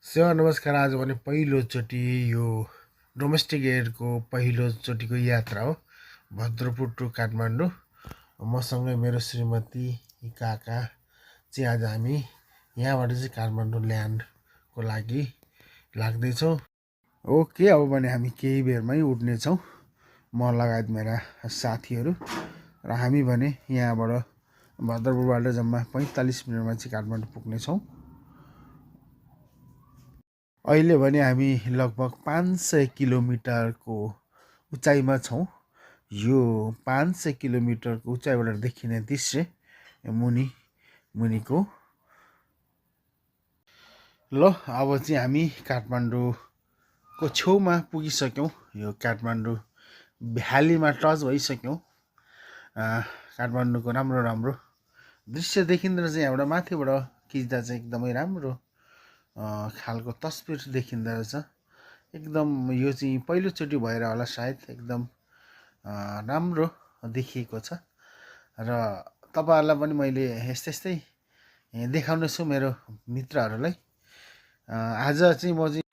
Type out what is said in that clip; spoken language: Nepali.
सेवा नमस्कार। आज भने पहिलोचोटि यो डोमेस्टिक एयरको पहिलोचोटिको यात्रा हो, भद्रपुर टु काठमाडौँ। मसँगै मेरो श्रीमती काका चाहिँ आज हामी यहाँबाट चाहिँ काठमाडौँ ल्यान्डको लागि लाग्दैछौँ। ओके, अब भने हामी केही बेरमै उठ्नेछौँ, म लगायत मेरा साथीहरू। र हामी भने यहाँबाट भद्रपुरबाट जम्मा 45 मिनटमा चाहिँ काठमाडौँ पुग्नेछौँ। अहिले भने हामी लगभग 500 किलोमिटरको उचाइमा छौँ। यो 500 किलोमिटरको उचाइबाट देखिने दृश्य मुनिको। ल अब चाहिँ हामी काठमाडौँको छेउमा पुगिसक्यौँ। यो काठमाडौँ भ्यालीमा टच भइसक्यौँ। काठमाडौँको राम्रो राम्रो दृश्य देखिँदो रहेछ। यहाँबाट माथिबाट खिच्दा चाहिँ एकदमै राम्रो खालको तस्बिर देखिँदो रहेछ। एकदम यो चाहिँ पहिलोचोटि भएर होला सायद, एकदम राम्रो देखिएको छ। र तपाईँहरूलाई पनि मैले यस्तै देखाउने छु मेरो मित्रहरूलाई। आज चाहिँ म चाहिँ